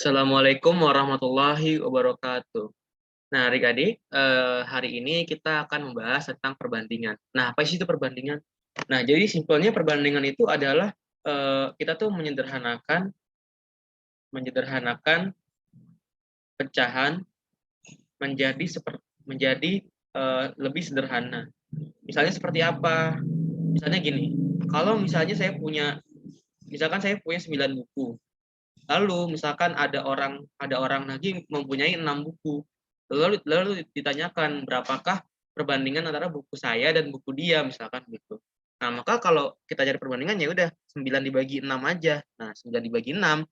Assalamualaikum warahmatullahi wabarakatuh. Nah, adik-adik, hari ini kita akan membahas tentang perbandingan. Nah, apa sih itu perbandingan? Nah, jadi simpelnya perbandingan itu adalah kita tuh menyederhanakan menyederhanakan pecahan menjadi lebih sederhana. Misalnya seperti apa? Misalnya gini, kalau misalkan saya punya 9 buku. Lalu misalkan ada orang lagi mempunyai 6 buku. Lalu ditanyakan berapakah perbandingan antara buku saya dan buku dia misalkan gitu. Nah, maka kalau kita cari perbandingan ya udah 9 dibagi 6 aja. Nah, 9 dibagi 6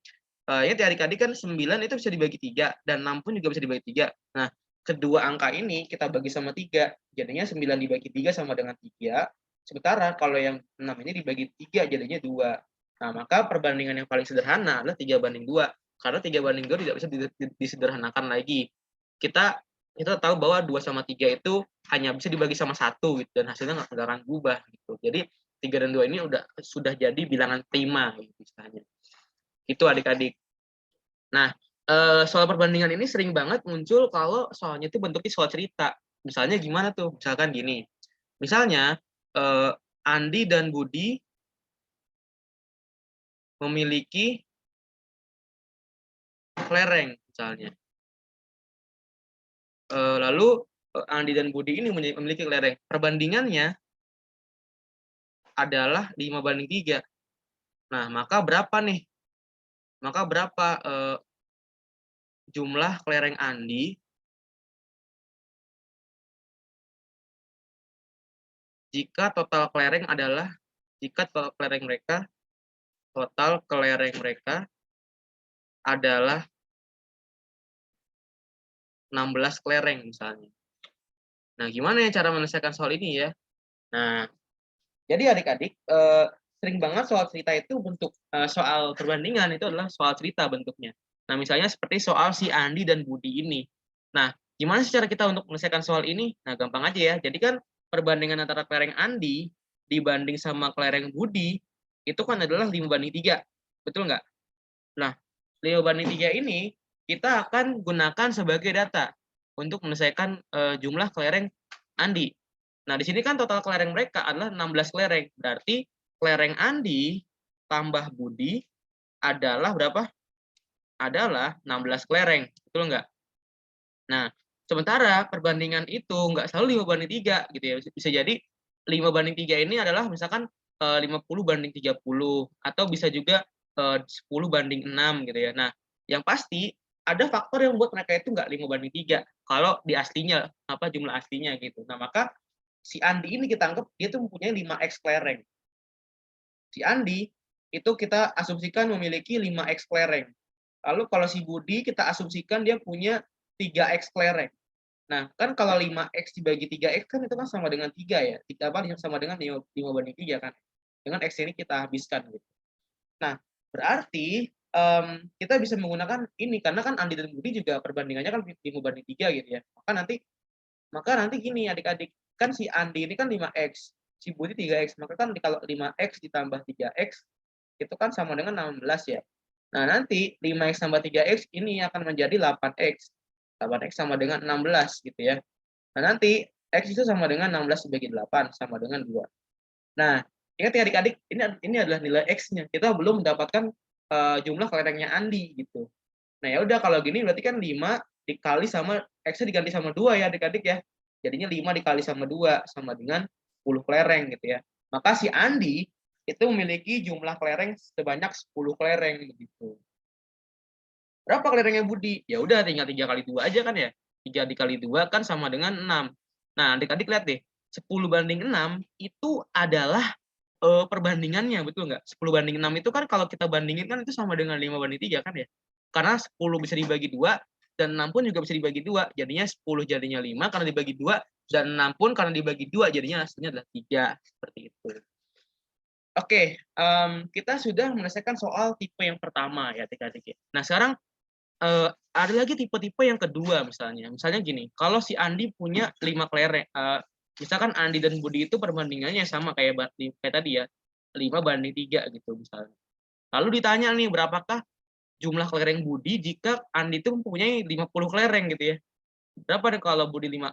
ingat ya adik-adik kan 9 itu bisa dibagi 3 dan 6 pun juga bisa dibagi 3. Nah, kedua angka ini kita bagi sama 3, jadinya 9 dibagi 3 sama dengan 3. Sementara kalau yang 6 ini dibagi 3 jadinya 2. Nah, maka perbandingan yang paling sederhana adalah 3/2. Karena 3/2 tidak bisa disederhanakan lagi. Kita kita tahu bahwa 2 sama 3 itu hanya bisa dibagi sama 1 gitu dan hasilnya nggak akan berubah gitu. Jadi 3 dan 2 ini sudah jadi bilangan prima gitu istilahnya. Itu adik-adik. Nah, soal perbandingan ini sering banget muncul kalau soalnya itu bentuknya soal cerita. Misalnya gimana tuh? Misalkan gini. Misalnya Andi dan Budi memiliki kelereng misalnya. Lalu Andi dan Budi ini memiliki kelereng. Perbandingannya adalah 5/3. Nah, maka berapa nih? Maka berapa jumlah kelereng Andi jika total kelereng mereka adalah 16 kelereng misalnya. Nah, gimana ya cara menyelesaikan soal ini ya? Nah, jadi adik-adik, sering banget soal cerita itu soal perbandingan itu adalah soal cerita bentuknya. Nah, misalnya seperti soal si Andi dan Budi ini. Nah, gimana sih cara kita untuk menyelesaikan soal ini? Nah, gampang aja ya. Jadi kan perbandingan antara kelereng Andi dibanding sama kelereng Budi itu kan adalah 5/3. Betul nggak? Nah, 5/3 ini kita akan gunakan sebagai data untuk menyelesaikan jumlah kelereng Andi. Nah, di sini kan total kelereng mereka adalah 16 kelereng. Berarti kelereng Andi tambah Budi adalah berapa? Adalah 16 kelereng. Betul nggak? Nah, sementara perbandingan itu nggak selalu 5/3 gitu ya. Bisa jadi 5/3 ini adalah misalkan 50/30 atau bisa juga 10/6 gitu ya. Nah, yang pasti ada faktor yang membuat mereka itu nggak 5/3 kalau di aslinya, jumlah aslinya gitu. Nah, maka si Andi ini kita anggap dia tuh mempunyai 5x kelereng. Si Andi itu kita asumsikan memiliki 5x kelereng. Lalu kalau si Budi kita asumsikan dia punya 3x kelereng. Nah, kan kalau 5x dibagi 3x kan itu kan sama dengan 3 ya. Sama dengan 5/3 kan. Dengan x ini kita habiskan gitu. Nah, berarti kita bisa menggunakan ini karena kan Andi dan Budi juga perbandingannya kan 5/3 gitu ya. Maka nanti gini adik-adik, kan si Andi ini kan 5x, si Budi 3x, maka kan kalau 5x ditambah 3x itu kan sama dengan 16 ya. Nah, nanti 5x tambah 3x ini akan menjadi 8x. 8x sama dengan 16 gitu ya. Nah, nanti x itu sama dengan 16 dibagi 8 sama dengan 2. Nah, ingat ya adik-adik, ini adalah nilai x-nya. Kita belum mendapatkan jumlah kelerengnya Andi gitu. Nah, ya udah kalau gini berarti kan 5 dikali sama x-nya diganti sama 2 ya adik-adik ya. Jadinya 5 dikali sama 2 sama dengan 10 kelereng gitu ya. Maka si Andi itu memiliki jumlah kelereng sebanyak 10 kelereng begitu. Berapa kelerengnya Budi? Ya udah tinggal 3 kali 2 aja kan ya. 3 dikali 2 kan sama dengan 6. Nah, adik-adik lihat deh, 10/6 itu adalah perbandingannya, betul nggak? 10/6 itu kan kalau kita bandingin kan itu sama dengan 5/3 kan ya? Karena 10 bisa dibagi 2 dan 6 pun juga bisa dibagi 2, jadinya 10 jadinya 5 karena dibagi 2 dan 6 pun karena dibagi 2 jadinya hasilnya adalah 3, seperti itu. Oke, kita sudah menyelesaikan soal tipe yang pertama ya adik-adik ya. Nah sekarang, ada lagi tipe-tipe yang kedua misalnya. Misalnya gini, kalau si Andi punya 5 kelereng, misalkan Andi dan Budi itu perbandingannya sama kayak tadi ya, 5/3 gitu misalnya. Lalu ditanya nih berapakah jumlah kelereng Budi jika Andi itu mempunyai 50 kelereng gitu ya. Berapa nih kalau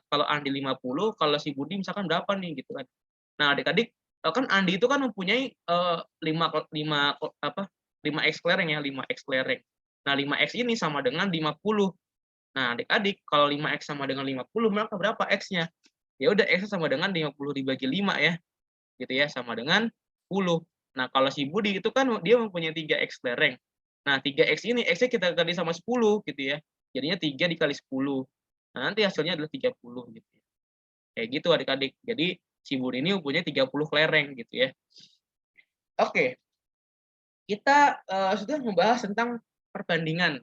kalau Andi 50, kalau si Budi misalkan berapa nih gitu kan. Nah, adik-adik kan Andi itu kan mempunyai 5 X kelereng ya, 5 X kelereng. Nah, 5X ini sama dengan 50. Nah, adik-adik kalau 5X sama dengan 50 maka berapa X-nya? Ya udah X sama dengan 50 dibagi 5 ya. Gitu ya, sama dengan 10. Nah, kalau si Budi itu kan dia mempunyai 3X kelereng. Nah, 3X ini X-nya kita kali sama 10 gitu ya. Jadinya 3 dikali 10. Nah, nanti hasilnya adalah 30 gitu ya. Kayak gitu adik-adik. Jadi si Budi ini mempunyai 30 kelereng gitu ya. Oke. Kita sudah membahas tentang perbandingan.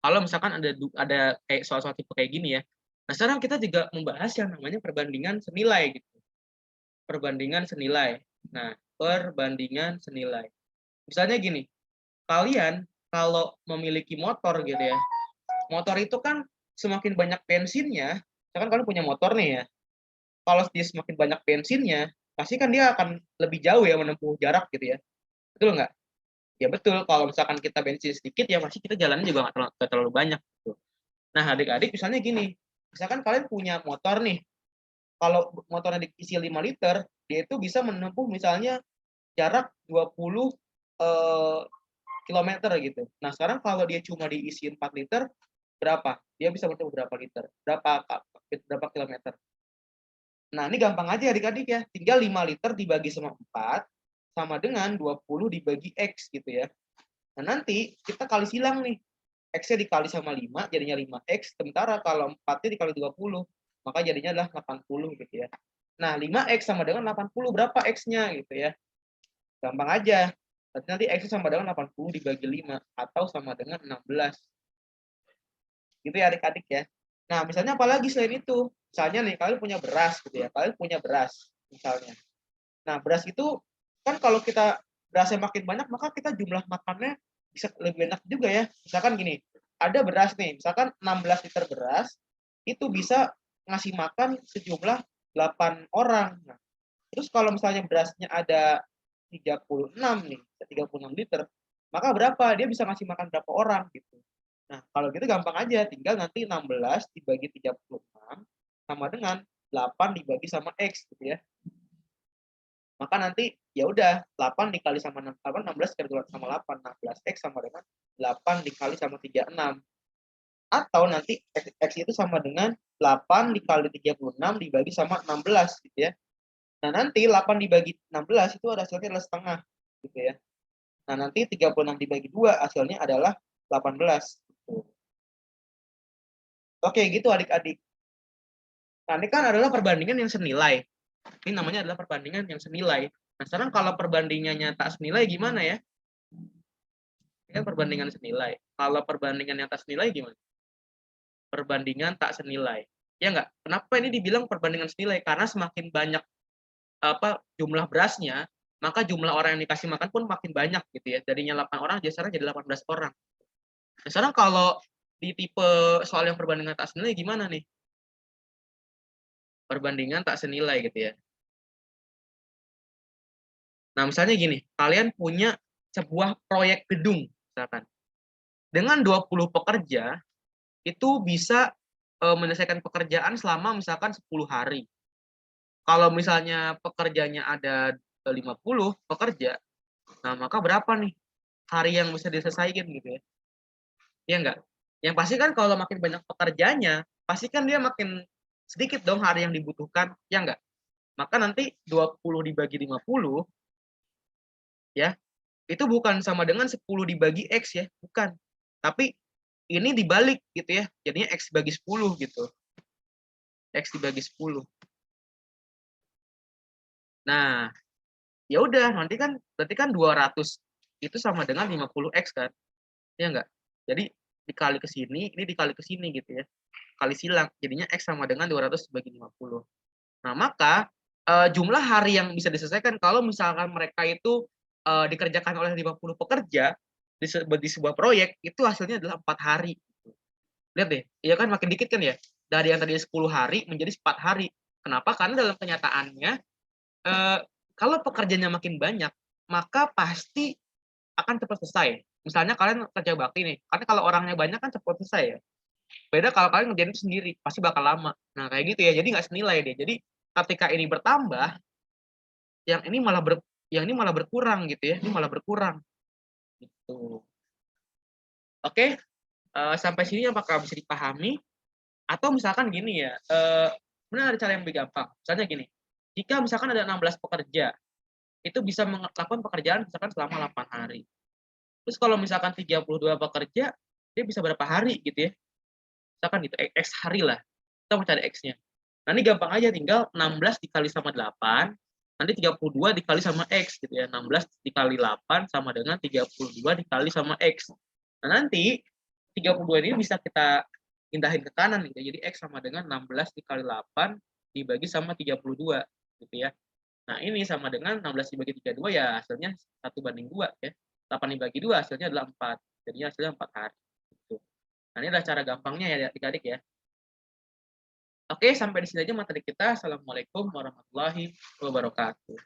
Kalau misalkan ada kayak soal-soal tipe kayak gini ya. Nah, sekarang kita juga membahas yang namanya perbandingan senilai gitu. Perbandingan senilai. Nah, perbandingan senilai. Misalnya gini, kalian kalau memiliki motor gitu ya, motor itu kan semakin banyak bensinnya, misalkan kalian punya motor nih ya, kalau dia semakin banyak bensinnya, pasti kan dia akan lebih jauh ya menempuh jarak gitu ya. Betul nggak? Ya betul, kalau misalkan kita bensin sedikit ya pasti kita jalannya juga nggak terlalu banyak gitu. Nah, adik-adik misalnya gini, misalkan kalian punya motor nih, kalau motornya diisi 5 liter, dia itu bisa menempuh misalnya jarak 20 kilometer gitu. Nah, sekarang kalau dia cuma diisi 4 liter, berapa? Dia bisa menempuh berapa liter? Berapa kilometer? Nah, ini gampang aja adik-adik ya. Tinggal 5 liter dibagi sama 4 sama dengan 20 dibagi X gitu ya. Nah, nanti kita kali silang nih. X-nya dikali sama 5 jadinya 5X, sementara kalau 4-nya dikali 20 maka jadinya adalah 80 gitu ya. Nah, 5X sama dengan 80 berapa X-nya gitu ya. Gampang aja. Berarti nanti X sama dengan 80 dibagi 5 atau sama dengan 16. Gitu ya adik-adik ya. Nah, misalnya apalagi selain itu? Misalnya nih, kalian punya beras gitu ya. Kalian punya beras misalnya. Nah, beras itu kan kalau kita berasnya makin banyak, maka kita jumlah makannya bisa lebih banyak juga ya. Misalkan gini, ada beras nih, misalkan 16 liter beras, itu bisa ngasih makan sejumlah 8 orang. Nah, terus kalau misalnya berasnya ada 36 nih, 36 liter, maka berapa? Dia bisa ngasih makan berapa orang gitu. Nah, kalau gitu gampang aja, tinggal nanti 16 dibagi 36 sama dengan 8 dibagi sama X gitu ya. Maka nanti ya udah 8 dikali sama 16 dikali sama 8, 16X sama dengan 8 dikali sama 36. Atau nanti X itu sama dengan 8 dikali 36 dibagi sama 16 gitu ya. Nah, nanti 8 dibagi 16 itu ada hasilnya adalah setengah gitu ya. Nah, nanti 36 dibagi 2 hasilnya adalah 18 gitu. Oke, gitu adik-adik. Nah, ini kan adalah perbandingan yang senilai. Ini namanya adalah perbandingan yang senilai. Nah, sekarang kalau perbandingannya tak senilai gimana ya? Ini kan perbandingan senilai. Kalau perbandingan yang tak senilai gimana? Perbandingan tak senilai. Ya enggak? Kenapa ini dibilang perbandingan senilai? Karena semakin banyak jumlah berasnya, maka jumlah orang yang dikasih makan pun makin banyak gitu ya. Jadinya 8 orang jadi sekarang jadi 18 orang. Nah, sekarang kalau di tipe soal yang perbandingan tak senilai gimana nih? Perbandingan tak senilai gitu ya. Nah, misalnya gini, kalian punya sebuah proyek gedung misalkan. Dengan 20 pekerja itu bisa menyelesaikan pekerjaan selama misalkan 10 hari. Kalau misalnya pekerjanya ada 50 pekerja, nah maka berapa nih hari yang bisa diselesaikan gitu ya? Iya enggak? Yang pasti kan kalau makin banyak pekerjanya, pasti kan dia makin sedikit dong hari yang dibutuhkan, ya enggak? Maka nanti 20 dibagi 50 ya, itu bukan sama dengan 10 dibagi X ya, bukan. Tapi ini dibalik gitu ya, jadinya X bagi 10 gitu. X dibagi 10. Nah, ya udah nanti kan berarti kan 200 itu sama dengan 50X kan, ya enggak? Jadi dikali ke sini, ini dikali ke sini gitu ya. Kali silang, jadinya X sama dengan 200 bagi 50. Nah, maka jumlah hari yang bisa diselesaikan kalau misalkan mereka itu dikerjakan oleh 50 pekerja di sebuah proyek, itu hasilnya adalah 4 hari. Lihat deh, ya kan makin dikit kan ya? Dari yang tadinya 10 hari menjadi 4 hari. Kenapa? Karena dalam kenyataannya kalau pekerjanya makin banyak, maka pasti akan cepat selesai. Misalnya kalian kerja bakti nih, karena kalau orangnya banyak kan cepat selesai ya. Beda kalau kalian ngerjain itu sendiri, pasti bakal lama. Nah, kayak gitu ya. Jadi nggak senilai deh. Jadi ketika ini bertambah, yang ini malah berkurang gitu ya. Ini malah berkurang gitu. Oke, sampai sini apakah bisa dipahami? Atau misalkan gini ya, sebenarnya ada cara yang lebih gampang. Misalnya gini, jika misalkan ada 16 pekerja, itu bisa melakukan pekerjaan misalkan selama 8 hari. Terus kalau misalkan 32 pekerja, dia bisa berapa hari gitu ya? Misalkan gitu, X hari lah. Kita mau cari X-nya. Nah, ini gampang aja, tinggal 16 dikali sama 8, nanti 32 dikali sama X gitu ya. 16 dikali 8 sama dengan 32 dikali sama X. Nah, nanti 32 ini bisa kita pindahin ke kanan gitu. Jadi X sama dengan 16 dikali 8 dibagi sama 32 gitu ya. Nah, ini sama dengan 16 dibagi 32 ya hasilnya 1/2 ya. 8 dibagi 2 hasilnya adalah 4. Jadinya hasilnya 4 hari gitu. Nah, ini adalah cara gampangnya ya adik-adik ya. Oke, sampai di sini aja materi kita. Assalamualaikum warahmatullahi wabarakatuh.